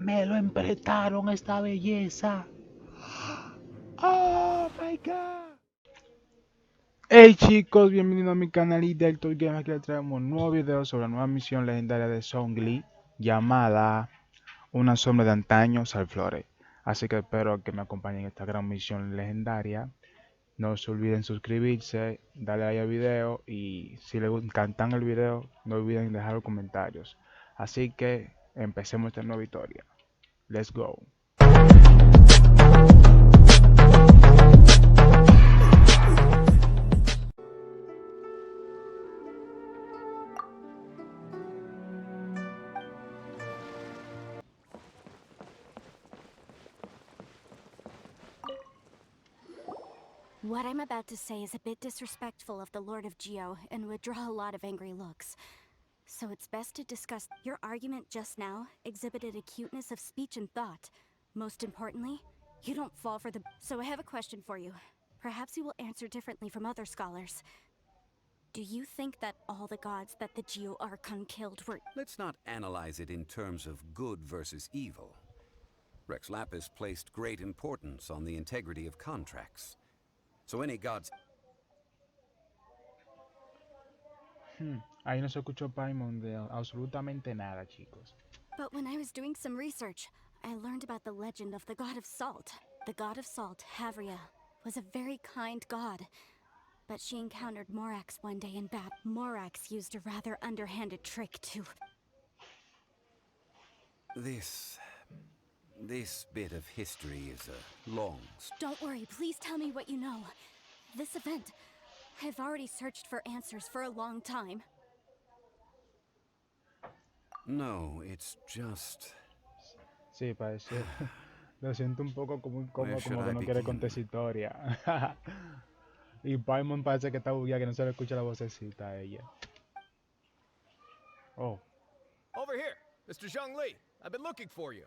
Me lo emprestaron esta belleza. Oh my god. Hey chicos, bienvenidos a mi canal y del Toy Game. Aquí les traemos un nuevo video sobre la nueva misión legendaria de Zhongli llamada Una sombra de antaño, Sal Flore. Así que espero que me acompañen en esta gran misión legendaria. No se olviden suscribirse, darle like al video y si les encantan el video, no olviden dejar los comentarios. Así que empecemos esta nueva historia. Let's go. What I'm about to say is a bit disrespectful of the Lord of Geo and would draw a lot of angry looks. So it's best to discuss. Your argument just now exhibited acuteness of speech and thought. Most importantly, you don't fall for the... So I have a question for you. Perhaps you will answer differently from other scholars. Do you think that all the gods that the Geo Archon killed were... Let's not analyze it in terms of good versus evil. Rex Lapis placed great importance on the integrity of contracts. So any gods... Ahí no se escuchó Paimon de absolutamente nada, chicos. But when I was doing some research, I learned about the legend of the god of salt. The god of salt, Havria, was a very kind god. But she encountered Morax one day in battle. Morax used a rather underhanded trick to... This bit of history is a long... Don't worry, please tell me what you know. This event, I've already searched for answers for a long time. No, it's just... Sí, parece. Lo siento un poco como incómodo, Where should como que I no quiere begin? contar esa historia. Y Paimon parece que está bugueada, que no se le escucha la vocecita a ella. Oh. Over here, Mr. Zhongli. I've been looking for you.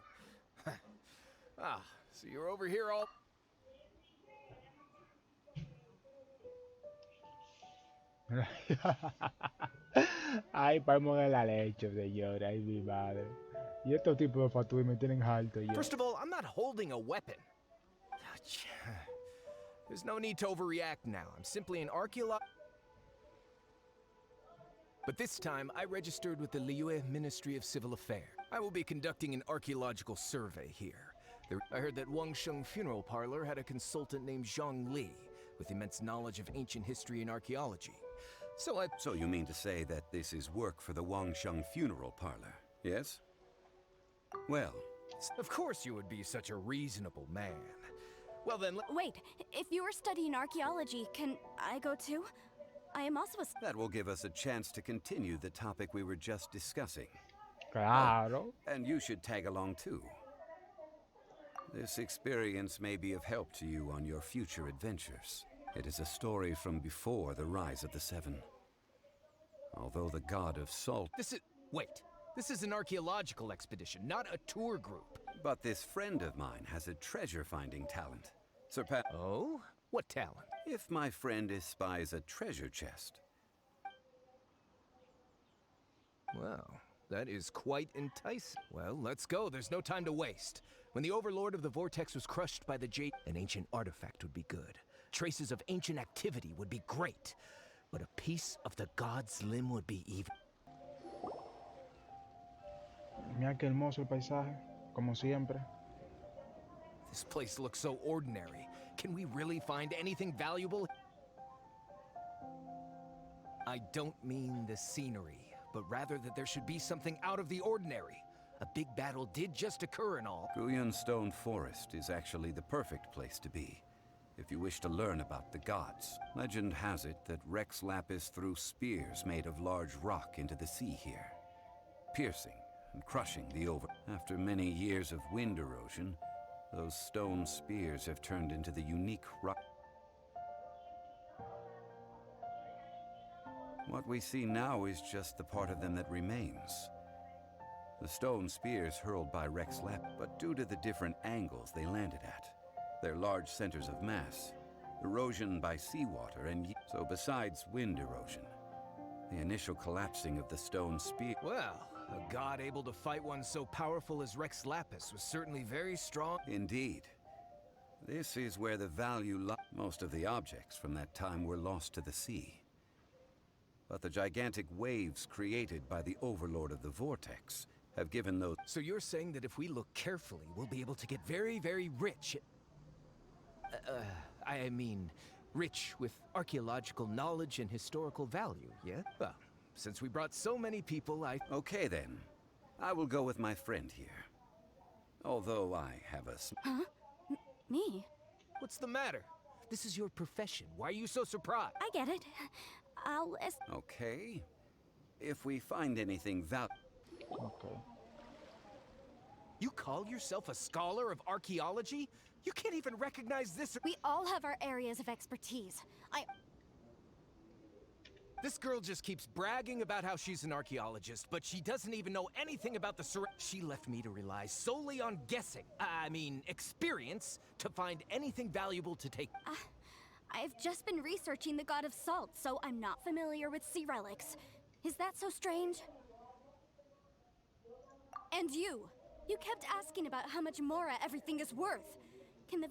Ah, so you're over here all... Ay, Paimon es la leche, señora. Ay, mi madre. Y estos tipos de fatui me tienen alto ya. First of all, I'm not holding a weapon. There's no need to overreact now. I'm simply an archaeologist. But this time, I registered with the Liyue Ministry of Civil Affairs. I will be conducting an archaeological survey here. I heard that Wangsheng Funeral Parlor had a consultant named Zhongli, with immense knowledge of ancient history and archaeology. So you mean to say that this is work for the Wangsheng Funeral Parlor, yes? Well... Of course you would be such a reasonable man. Well then, Wait, if you are studying archaeology, can I go too? I am also a... That will give us a chance to continue the topic we were just discussing. Claro. And you should tag along too. This experience may be of help to you on your future adventures. It is a story from before the rise of the Seven. Although the god of salt... Wait. This is an archaeological expedition, not a tour group. But this friend of mine has a treasure-finding talent. Oh? What talent? If my friend espies a treasure chest... Well, that is quite enticing. Well, let's go. There's no time to waste. When the Overlord of the Vortex was crushed by the Jade, an ancient artifact would be good. Traces of ancient activity would be great. But a piece of the god's limb would be even... Mira qué hermoso el paisaje, como siempre. This place looks so ordinary. Can we really find anything valuable? I don't mean the scenery, but rather that there should be something out of the ordinary. A big battle did just occur and all. Guyan Stone Forest is actually the perfect place to be, if you wish to learn about the gods. Legend has it that Rex Lapis threw spears made of large rock into the sea here, piercing and crushing the After many years of wind erosion, those stone spears have turned into the unique rock. What we see now is just the part of them that remains. The stone spears hurled by Rex Lap, but due to the different angles they landed at, their large centers of mass, erosion by seawater, and so besides wind erosion, the initial collapsing of the stone spear... Well, A god able to fight one so powerful as Rex Lapis was certainly very strong. Indeed. This is where the value lies. Most of the objects from that time were lost to the sea. But the gigantic waves created by the Overlord of the Vortex have given those... So you're saying that if we look carefully, we'll be able to get very, very rich. I mean, rich with archaeological knowledge and historical value, yeah? Well, since we brought so many people, Okay then. I will go with my friend here. Although I have a... Huh? Me? What's the matter? This is your profession. Why are you so surprised? I get it. Okay. If we find anything Okay. You call yourself a scholar of archaeology? You can't even recognize this. We all have our areas of expertise. This girl just keeps bragging about how she's an archaeologist, but she doesn't even know anything about the She left me to rely solely on guessing, experience, to find anything valuable to take. I've just been researching the god of salt, so I'm not familiar with sea relics. Is that so strange? And you kept asking about how much Mora everything is worth. Can the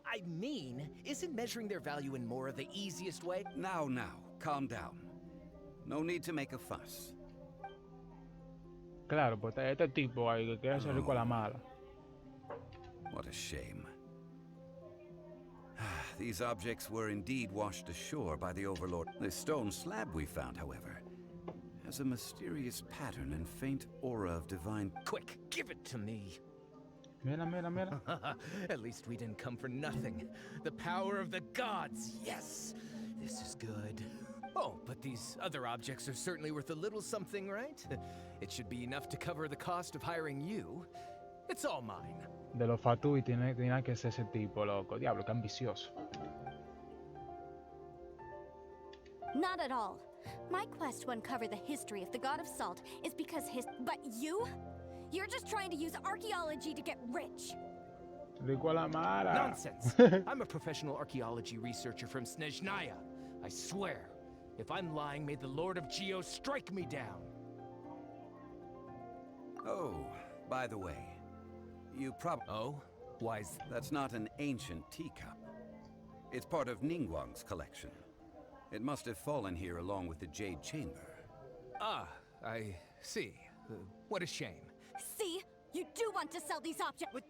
I mean, isn't measuring their value in Mora the easiest way? Now, calm down. No need to make a fuss. Claro, pues está este tipo ahí que quiere ser rico a la mala. What a shame. These objects were indeed washed ashore by the Overlord. The stone slab we found, however, has a mysterious pattern and faint aura of divine... Quick, give it to me. Mira, mira, mira. At least we didn't come for nothing. The power of the gods, yes! This is good. Oh, but these other objects are certainly worth a little something, right? It should be enough to cover the cost of hiring you. It's all mine. De los fatui tiene que ser ese tipo, loco. Diablo, qué ambicioso. Not at all. My quest to uncover the history of the god of salt is because But you? You're just trying to use archaeology to get rich. Rico a la mala. Nonsense. I'm a professional archaeology researcher from Snezhnaya. I swear. If I'm lying, may the Lord of Geo strike me down. Oh, by the way, you probably... Oh? Why is... That's not an ancient teacup. It's part of Ningguang's collection. It must have fallen here along with the Jade Chamber. Ah, I see. What a shame. See? You do want to sell these objects. But,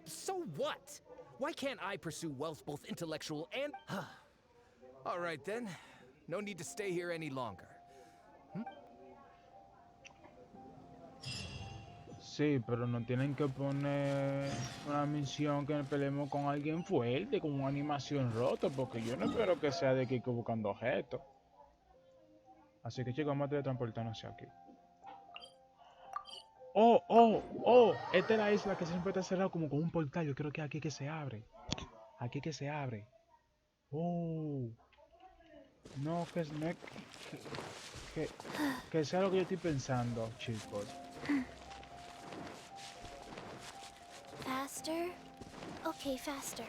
so what? Why can't I pursue wealth both intellectual and... All right then. No need to stay here any longer. Sí, pero no tienen que poner una misión que peleemos con alguien fuerte, con una animación rota, porque yo no espero que sea de que buscando objetos. Así que chicos, vamos a teletransportarnos hacia aquí. Oh, esta es la isla que siempre está cerrada como con un portal. Yo creo que aquí que se abre. Aquí que se abre. Oh. No, que sea lo que yo estoy pensando, chicos. Faster? Okay, faster.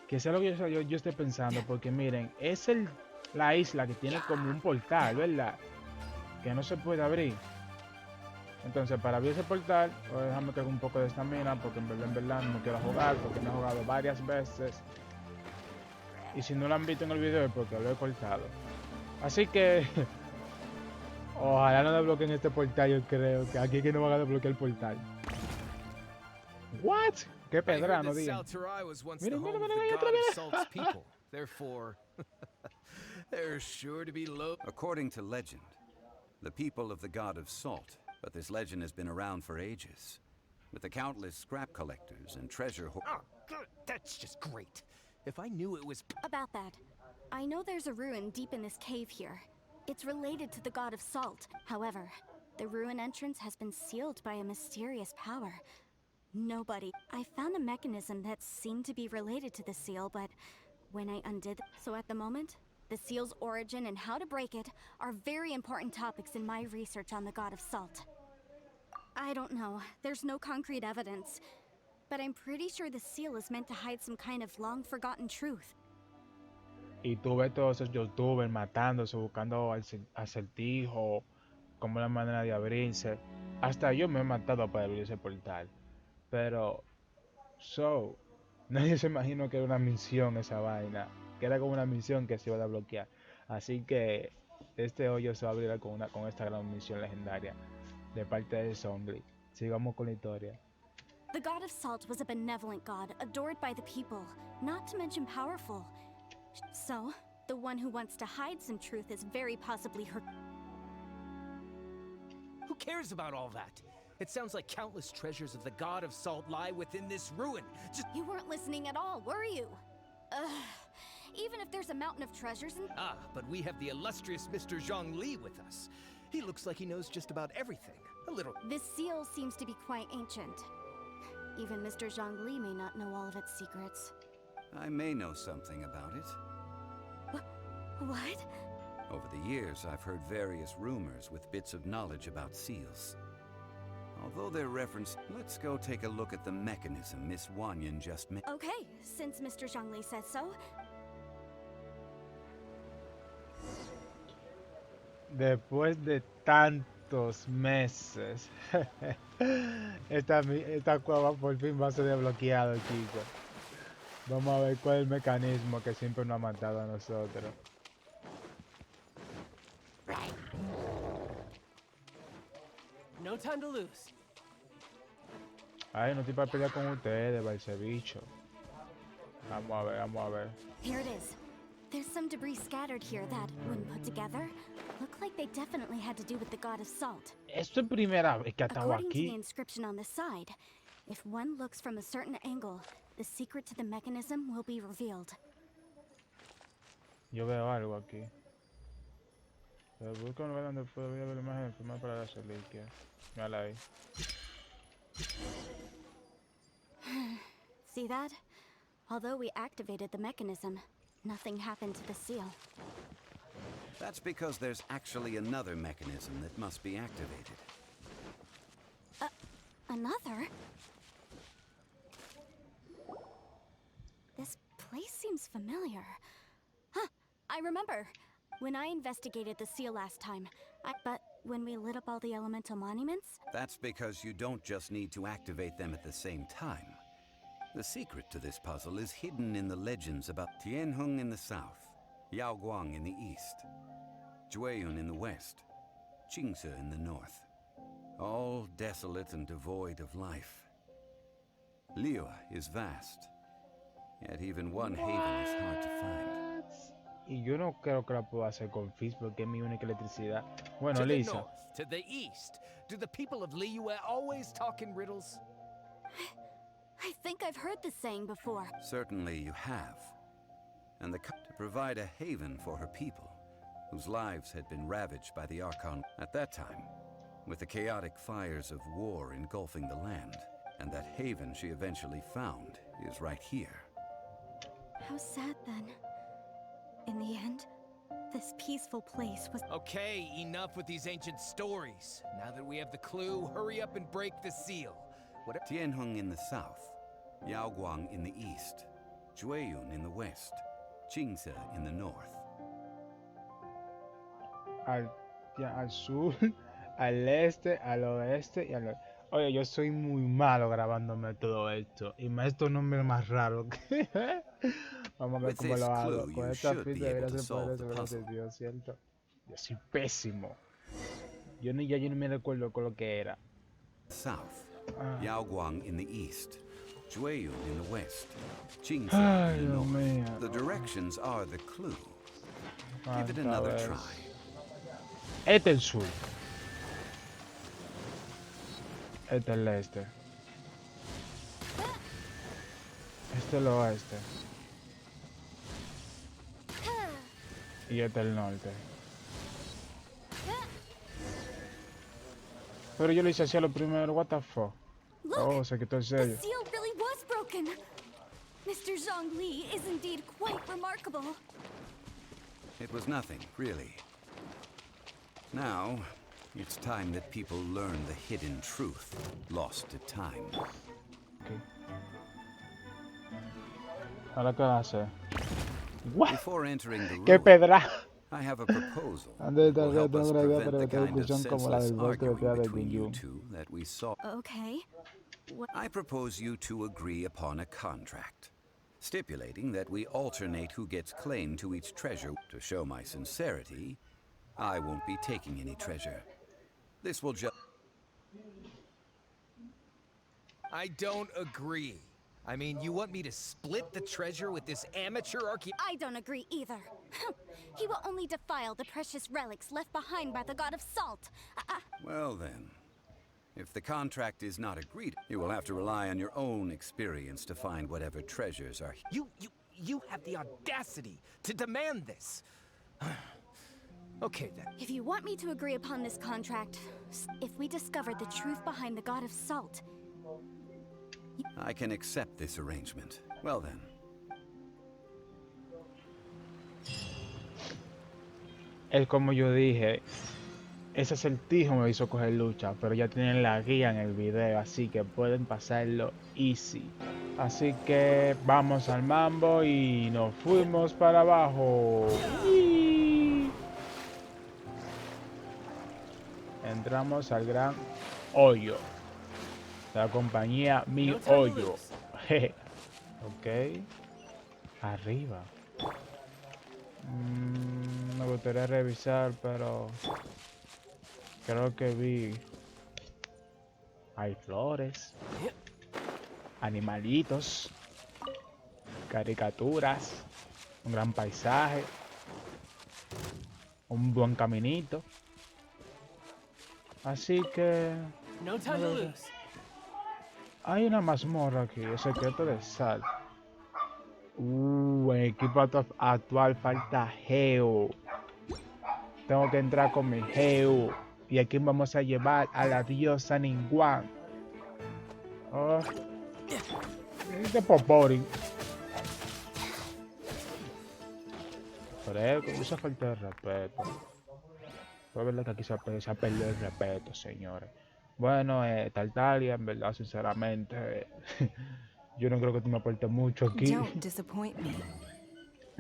Que sea lo que yo esté pensando, porque miren, es la isla que tiene como un portal, ¿verdad? Que no se puede abrir. Entonces, para abrir ese portal, pues déjame que haga un poco de estamina, porque en verdad no quiero jugar, porque me he jugado varias veces. Y si no lo han visto en el video es porque lo he cortado. Así que... ojalá no desbloqueen este portal, yo creo que aquí que no van a desbloquear el portal. ¿What? ¡Qué pedrano, digan! Miren, miren, miren, otra vez. Therefore, there's sure to be low. According to legend, the people of the god of salt, but this legend has been around for ages, with the countless scrap collectors and treasure Oh, good. That's just great. If I knew it was... About that, I know there's a ruin deep in this cave here. It's related to the god of salt. However, the ruin entrance has been sealed by a mysterious power. I found a mechanism that seemed to be related to the seal, but when I undid... So at the moment, the seal's origin and how to break it are very important topics in my research on the god of salt. I don't know, there's no concrete evidence, but I'm pretty sure the seal is meant to hide some kind of long-forgotten truth. Y tú ves todos esos youtubers matándose, buscando acertijos, como la manera de abrirse. Hasta yo me he matado para abrir ese portal. Pero, nadie se imaginó que era una misión esa vaina. Que era como una misión que se iba a desbloquear. Así que este hoyo se va a abrir con esta gran misión legendaria de parte de Zhongli. Sigamos con la historia. The god of salt was a benevolent god, adored by the people, not to mention powerful. So, the one who wants to hide some truth is very possibly her. Who cares about all that? It sounds like countless treasures of the god of salt lie within this ruin. Just You weren't listening at all, were you? Ugh. Even if there's a mountain of treasures and but we have the illustrious Mr. Zhongli with us. He looks like he knows just about everything. A little. this seal seems to be quite ancient. Even Mr. Zhongli may not know all of its secrets. I may know something about it. What? Over the years, I've heard various rumors with bits of knowledge about seals. Although they're referenced, let's go take a look at the mechanism Miss Wanyan just mentioned. Okay, since Mr. Zhongli says so. Después de tantos meses, esta cueva por fin va a ser desbloqueada, chicos. Vamos a ver cuál es el mecanismo que siempre nos ha matado a nosotros. No time to lose. Ay, no estoy para pelear con ustedes, va ese bicho. Vamos a ver, vamos a ver. Here it is. There's some debris scattered here that, when put together, look like they definitely had to do with the god of salt. Esto es primera vez que estamos According to the aquí. inscription on the side, if one looks from a certain angle, the secret to the mechanism will be revealed. Yo veo algo aquí. Busca un lugar donde pueda ver la imagen firmada para la reliquia. Mírala ahí. See that? Although we activated the mechanism, nothing happened to the seal. That's because there's actually another mechanism that must be activated. Another? This place seems familiar. Huh, I remember. When I investigated the seal last time, but when we lit up all the elemental monuments? That's because you don't just need to activate them at the same time. The secret to this puzzle is hidden in the legends about Tianheng in the south, Yaoguang in the east, Jueyun in the west, Qingce in the north. All desolate and devoid of life. Liuwa is vast, yet even one haven is hard to find. Y yo no creo que la puedo hacer con Fizz porque es mi única electricidad. Bueno, To the Lisa. north, to the east. Do the people of Liyue always talk in riddles? I think I've heard this saying before. Certainly you have. And to provide a haven for her people, whose lives had been ravaged by the Archon at that time, with the chaotic fires of war engulfing the land. And that haven she eventually found is right here. How sad then. In the end, this peaceful place was. Okay, enough with these ancient stories. Now that we have the clue, hurry up and break the seal. Tianheng in the south, Yaoguang in the east, Jueyun in the west, Qingce in the north. Al sur, al este, al oeste y al norte. Oye, yo soy muy malo grabándome todo esto. Y más estos nombres más raros. Vamos a ver With cómo this lo hago. clue, Con you esta should ficha be able debería to ser poder solve the resolver puzzle. Dios, ¿cierto? Yo soy pésimo. Yo ni me recuerdo con lo que era. South, Yaoguang in the east, Jueyun in the west, Qingce Ay, in the Dios north. mío. The directions are the clue. Give it another Esta vez. try. Este es el sur. Este es el este. Este es el oeste. Y este es el norte. Pero yo lo hice hacia lo primero, what the fuck. Oh, Look! se quitó el The sello. seal really was broken! Mr. Zhongli is indeed quite remarkable. It was nothing, really. Now, it's time that people learn the hidden truth lost to time. Okay. Ahora qué va a hacer. What? Before entering the ¡Qué ruin, pedra! I have a proposal Antes that de will help tengo us una idea, prevent pero the esta kind of discusión como la senseless del bosque de arguing piedra de between you Genshin. two that we saw. Okay. What? I propose you two agree upon a contract, stipulating that we alternate who gets claim to each treasure. To show my sincerity, I won't be taking any treasure. This will just... I don't agree. I mean, you want me to split the treasure with this amateur I don't agree either. He will only defile the precious relics left behind by the god of salt. Well then, if the contract is not agreed, you will have to rely on your own experience to find whatever treasures are here. You have the audacity to demand this. Okay then. If you want me to agree upon this contract, if we discover the truth behind the god of salt, I can accept this arrangement. Well then. Es como yo dije, ese acertijo me hizo coger lucha, pero ya tienen la guía en el video, así que pueden pasarlo easy. Así que vamos al mambo y nos fuimos para abajo. ¡Uy! Entramos al gran hoyo. La compañía Mi No time to Hoyo. lose. Jeje. Ok. Arriba. Me gustaría revisar, pero creo que vi. Hay flores, animalitos, caricaturas, un gran paisaje, un buen caminito. Así que No time to lose. hay una mazmorra aquí, el secreto de Sal. En equipo actual falta Geo. Tengo que entrar con mi Geo. ¿Y a quién vamos a llevar? A la diosa Ningguang. Oh, este Popori. Pero esa falta de respeto. Fue verdad que aquí se ha perdido el respeto, señores. Bueno, Tartaria, en verdad, sinceramente, yo no creo que tú me aportes mucho aquí. Don't disappoint me.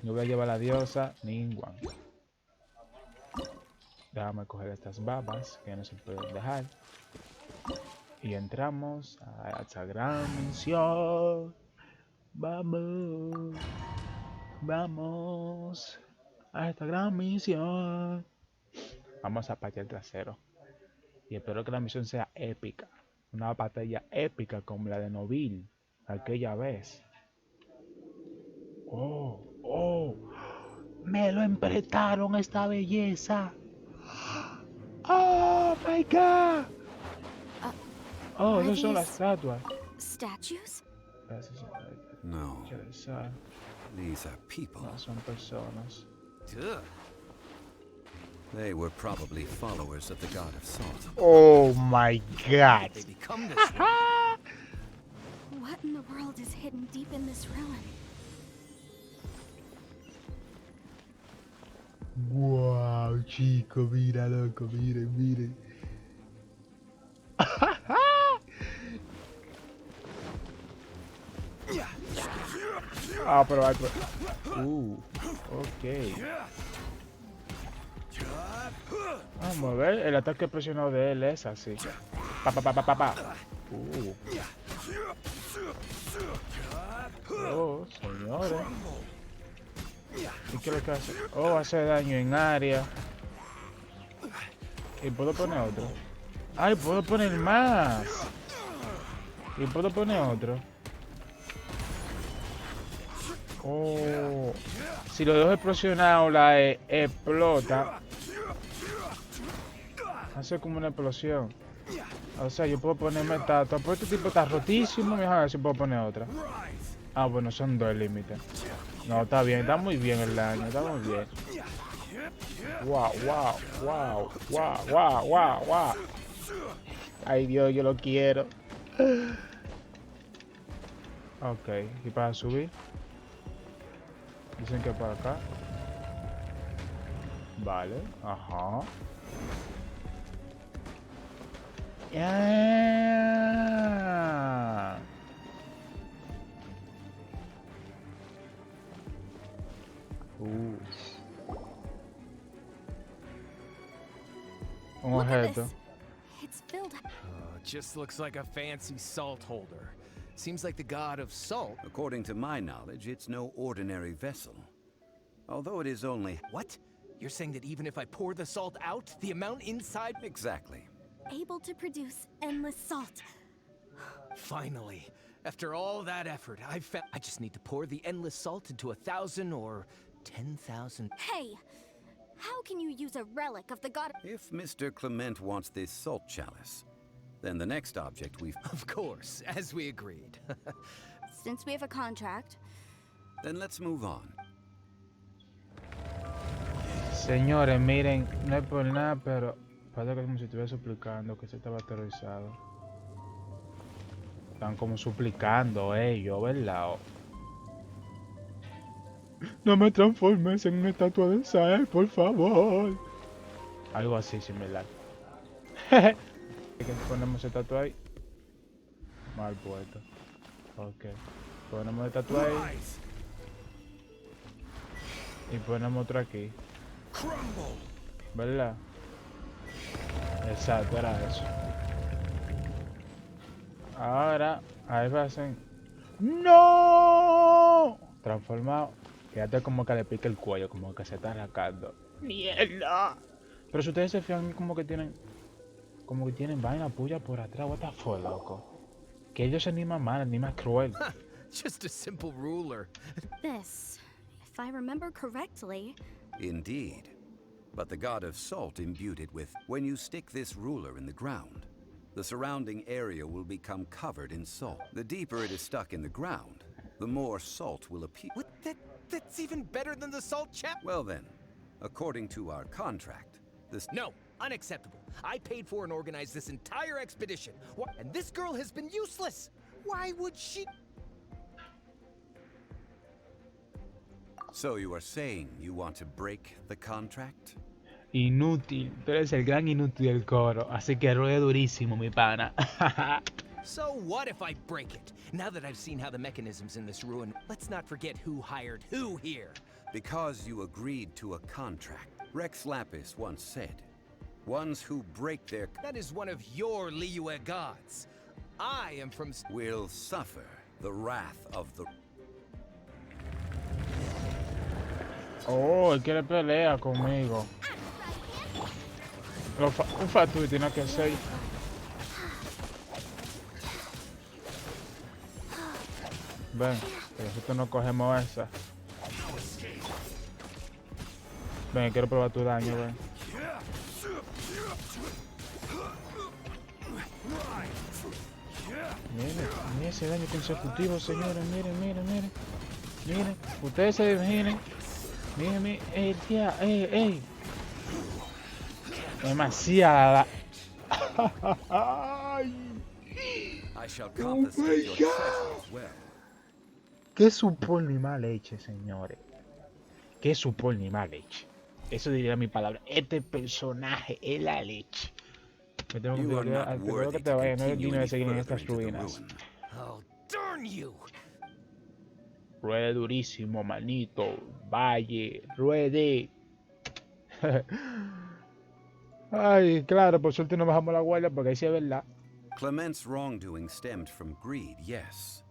Yo voy a llevar a la diosa Ningguang. Déjame coger estas babas que no se pueden dejar. Y entramos a esta gran misión. Vamos. Vamos a esta gran misión. Vamos a patear el trasero. Y espero que la misión sea épica. Una batalla épica como la de Noville aquella vez. Oh, me lo emprestaron esta belleza. Oh my god. Oh, esas son las estatuas. statues? Gracias, No, interesar. these are people. No son personas. Ugh. They were probably followers of the god of salt. Oh my god. They become this way. What in the world is hidden deep in this ruin? Wow, chico, mira, loco, miren, miren. Pero hay... ok. Vamos a ver, el ataque presionado de él es así. Pa. Oh, señores. ¿Y qué es lo que hace? Oh, hace daño en área. ¿Y puedo poner otro? ¡Ay, puedo poner más! ¿Y puedo poner otro? Oh, si lo dejo explosionado, la explota. Hace como una explosión. O sea, yo puedo ponerme esta. Pero este tipo está rotísimo. Mejor a ver si puedo poner otra. Ah, bueno, son dos límites. No, está bien, está muy bien el daño, está muy bien. Wow. Ay, Dios, yo lo quiero. Ok, y para subir. Dicen que para acá. Vale, ajá. Yeah. Un Look at objeto. this. It's filled. Just looks like a fancy salt holder. Seems like the god of salt. According to my knowledge, it's no ordinary vessel. Although it is only... What? You're saying that even if I pour the salt out, the amount inside... Exactly. Able to produce endless salt. Finally. After all that effort, I just need to pour the endless salt into 1,000 or 10,000... Hey! How can you use a relic of the god? If Mr. Clement wants this salt chalice, then the next object we've... Of course, as we agreed. Since we have a contract. Then let's move on. Señores, miren, no es por nada, pero parece que como si estuviera suplicando que se estaba aterrorizado. Están como suplicando ellos, ¿verdad? No me transformes en una estatua de sal, por favor. Algo así similar. Que ponemos estatua ahí. Mal puesto. Ok. Ponemos estatua ahí. Y ponemos otra aquí. ¿Verdad? Exacto, era eso. Ahora, ahí va a ser. ¡No! Transformado. Fíjate como que le pica el cuello, como que se está arrancando. ¡Mierda! Pero si ustedes se fijan, como que tienen vaina puya por atrás. What the fuck, loco. Que ellos se animan mal, animan cruel. Just a simple ruler. This, if I remember correctly. Indeed. But the god of salt imbued it with... When you stick this ruler in the ground, the surrounding area will become covered in salt. The deeper it is stuck in the ground, the more salt will appear. What? That's even better than the salt chap. Well then, according to our contract, this... No, unacceptable. I paid for and organized this entire expedition. And this girl has been useless. Why would she... So you are saying you want to break the contract? Inútil. Tú eres el gran inútil del coro. Así que ruede durísimo, mi pana. So what if I break it? Now that I've seen how the mechanisms in this ruin, let's not forget who hired who here. Because you agreed to a contract. Rex Lapis once said, ones who break their... That is one of your Liyue gods. I am from... will suffer the wrath of the... Oh, él quiere pelear conmigo. Un fatu tiene que ser. Ven, que nosotros no cogemos esa. Ven, quiero probar tu daño, ven. Miren ese daño consecutivo, señores. Miren. Miren, ustedes se imaginen. Miren, tía, ey. Demasiada. I shall confiscate your treasure as well. ¿Qué supone mi mala leche, señores? ¿Qué supone mi mala leche? Eso diría mi palabra. Este personaje es la leche. Me tengo You are que not worthy que te to vaya, no es continue digno de any seguir en further estas into the ruinas. ruin. Oh, darn you! Ruede durísimo, manito. Valle, ruede. Ay, claro, por suerte no bajamos la guardia porque ahí sí es verdad. Clement's wrongdoing stemmed from greed, yes.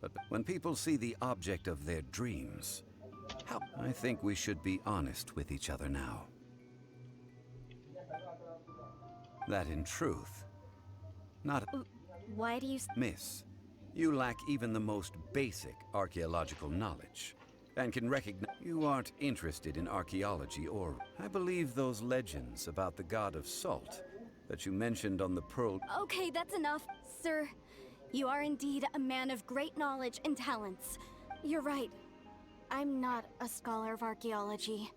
But when people see the object of their dreams, I think we should be honest with each other now. That in truth, not... Why do you... Miss, you lack even the most basic archaeological knowledge, and can recognize you aren't interested in archaeology or... I believe those legends about the god of salt that you mentioned on the Pearl... Okay, that's enough. Sir, you are indeed a man of great knowledge and talents. You're right. I'm not a scholar of archaeology.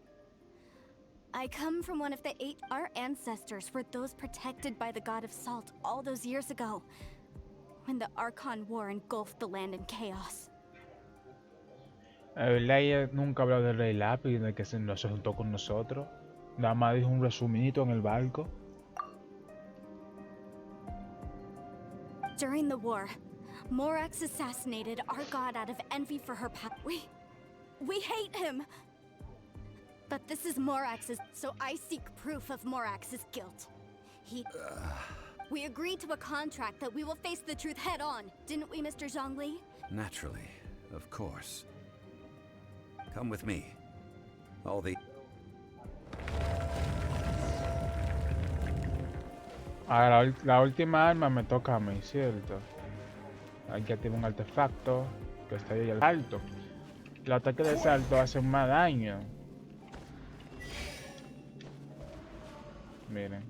I come from one of the 8... Our ancestors were those protected by the god of salt all those years ago, when the Archon War engulfed the land in chaos. La verdad, ella nunca habló del Rey Lápiz, de que se juntó con nosotros. Nada más dijo un resumidito en el barco. During the war, Morax assassinated our god out of envy for her power. We hate him. But this is Morax's, so I seek proof of Morax's guilt. We agreed to a contract that we will face the truth head on, didn't we, Mr. Zhongli? Naturally, of course. Come with me. All the... Ahora la última arma me toca a mí, ¿cierto? Hay que activar un artefacto que está ahí al alto. El ataque de salto hace más daño. Miren.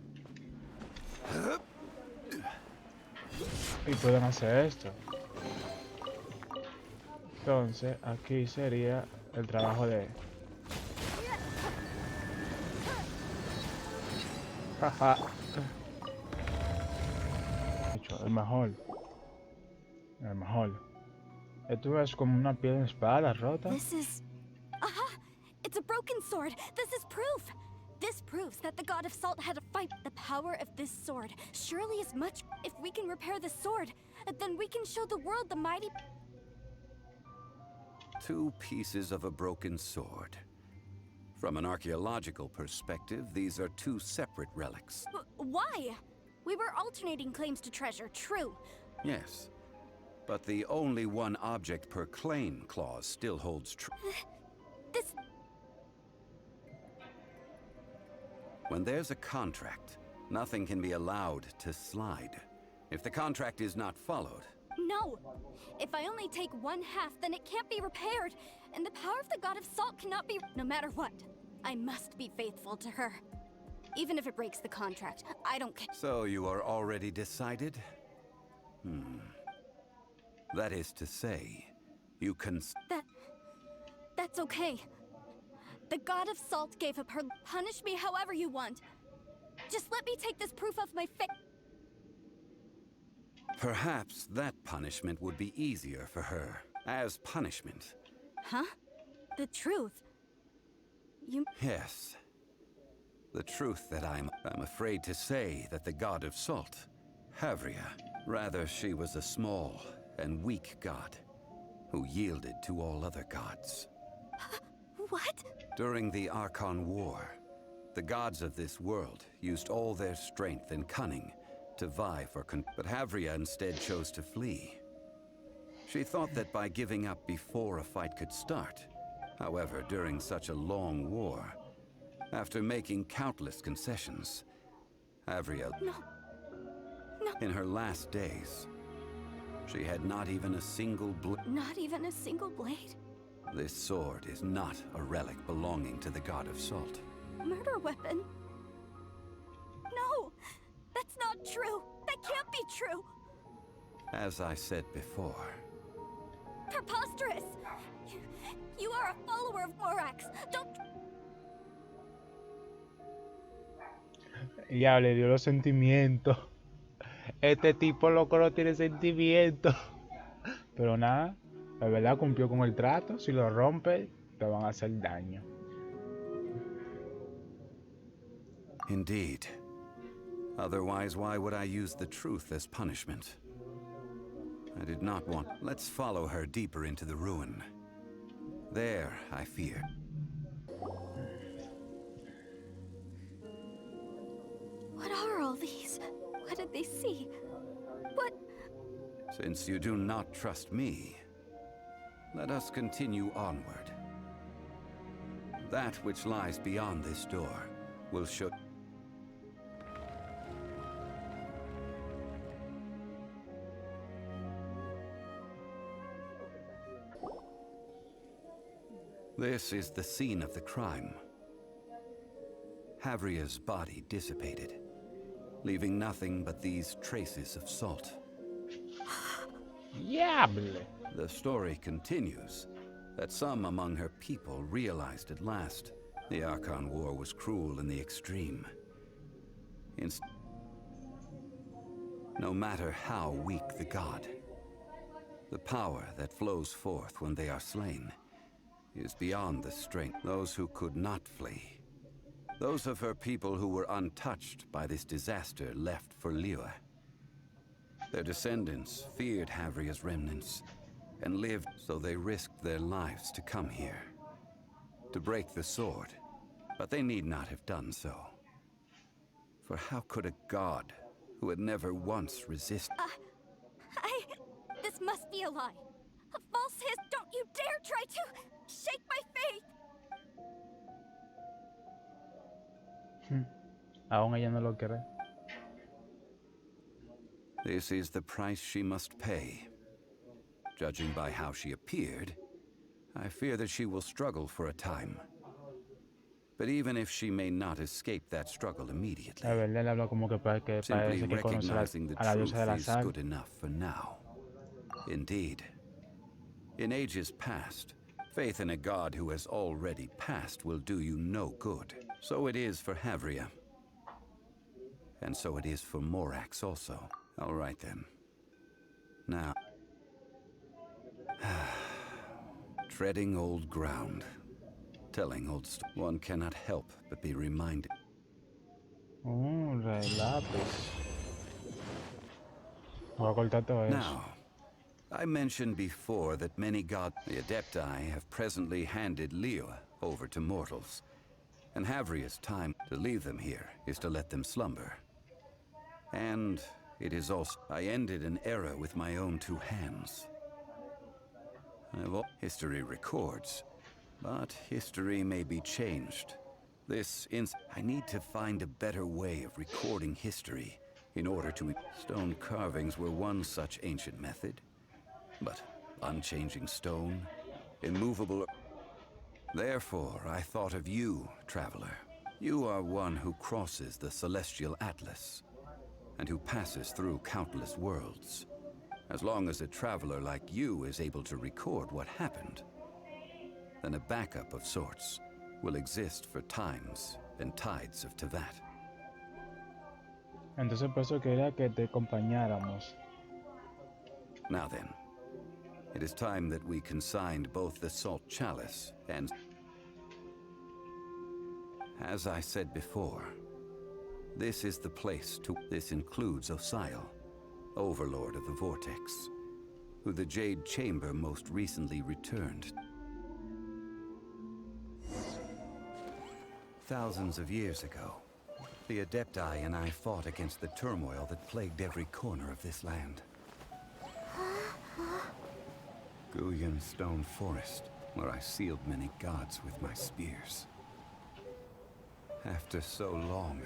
Y pueden hacer esto. Entonces, aquí sería el trabajo de... Jaja. El mejor. El mejor. Esto es como una piel de espada rota. This is... Aha! It's a broken sword! This is proof! This proves that the god of salt had a fight. The power of this sword surely is much... If we can repair the sword, then we can show the world the mighty... 2 pieces of a broken sword. From an archaeological perspective, these are 2 separate relics. Why? We were alternating claims to treasure, true. Yes, but the only one object per claim clause still holds true. This... When there's a contract, nothing can be allowed to slide. If the contract is not followed... No! If I only take 1/2, then it can't be repaired. And the power of the god of salt cannot be... No matter what, I must be faithful to her. Even if it breaks the contract, I don't care. So you are already decided? That is to say, you can... That's okay. The god of salt gave up her... Punish me however you want. Just let me take this proof of my faith. Perhaps that punishment would be easier for her. As punishment. Huh? The truth? You... Yes. The truth that I'm afraid to say that the god of salt, Havria, rather she was a small and weak god who yielded to all other gods. What? During the Archon War, the gods of this world used all their strength and cunning to vie for but Havria instead chose to flee. She thought that by giving up before a fight could start, however, during such a long war, after making countless concessions, Havria... No. In her last days, she had not even a single Not even a single blade? This sword is not a relic belonging to the god of salt. Murder weapon? No! That's not true! That can't be true! As I said before... Preposterous! You are a follower of Morax! Don't... Ya le dio los sentimientos. Este tipo loco no tiene sentimientos. Pero nada, la verdad cumplió con el trato. Si lo rompe, te van a hacer daño. Indeed. Otherwise, why would I use the truth as punishment? I did not want... Let's follow her deeper into the ruin. There, I fear. What are all these? What did they see? What? Since you do not trust me, let us continue onward. That which lies beyond this door will show... This is the scene of the crime. Havria's body dissipated, leaving nothing but these traces of salt. Diable. The story continues that some among her people realized at last the Archon War was cruel in the extreme. No matter how weak the god, the power that flows forth when they are slain is beyond the strength. Those who could not flee, those of her people who were untouched by this disaster, left for Liyue. Their descendants feared Havria's remnants and lived, so they risked their lives to come here, to break the sword But they need not have done so. For how could a god who had never once resisted... This must be a lie. A false hiss. Don't you dare try to shake my faith! Aún ella no lo cree. This is the price she must pay. Judging by how she appeared, I fear that she will struggle for a time. But even if she may not escape that struggle immediately, A ver, él habla como que simply parece que conoce recognizing the a la diosa de la truth is sal. good enough for now. Indeed, in ages past, faith in a god who has already passed will do you no good. So it is for Havria. And so it is for Morax also. All right then. Now, treading old ground, telling old one cannot help but be reminded. Lápiz. Voy a cortar todo eso. Now, I mentioned before that many gods, the Adepti, have presently handed Liyue over to mortals. And Havria's time to leave them here is to let them slumber. And it is also, I ended an era with my own two hands. History records, but history may be changed. I need to find a better way of recording history in order to... Stone carvings were one such ancient method. But unchanging stone, immovable... Therefore, I thought of you, traveler. You are one who crosses the celestial atlas, and who passes through countless worlds. As long as a traveler like you is able to record what happened, then a backup of sorts will exist for times and tides of Tevat. Entonces por eso quería que te acompañáramos. Now then, it is time that we consigned both the salt chalice and... As I said before, this is the place to... This includes Osial, Overlord of the Vortex, who the Jade Chamber most recently returned. Thousands of years ago, the Adepti and I fought against the turmoil that plagued every corner of this land. Guyan Stone Forest, where I sealed many gods with my spears. After so long,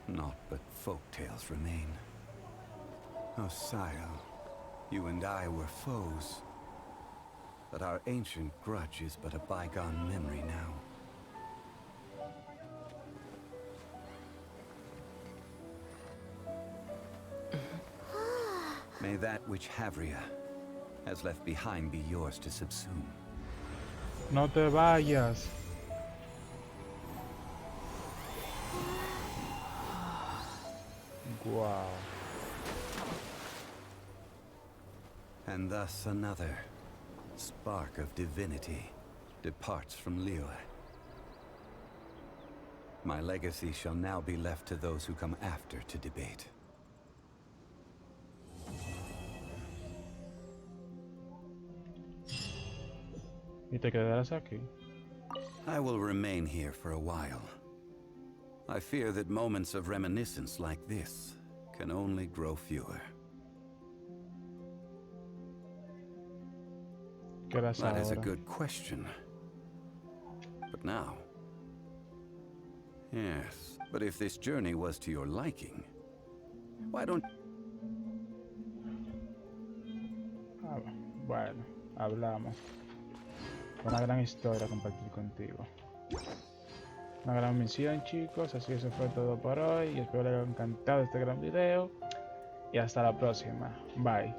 naught but folk tales remain. Osial, you and I were foes, but our ancient grudge is but a bygone memory now. May that which Havria has left behind be yours to subsume. No te vayas. Wow. And thus another spark of divinity departs from Liyue. My legacy shall now be left to those who come after to debate. ¿Y te quedarás aquí? I will remain here for a while. I fear that moments of reminiscence like this can only grow fewer. ¿Qué harás That is a ahora? good question. But now... Yes, but if this journey was to your liking, why don't... Ah, bueno, hablamos. Una gran historia compartir contigo. Una gran misión, chicos. Así que eso fue todo por hoy. Y espero les haya encantado este gran video. Y hasta la próxima. Bye.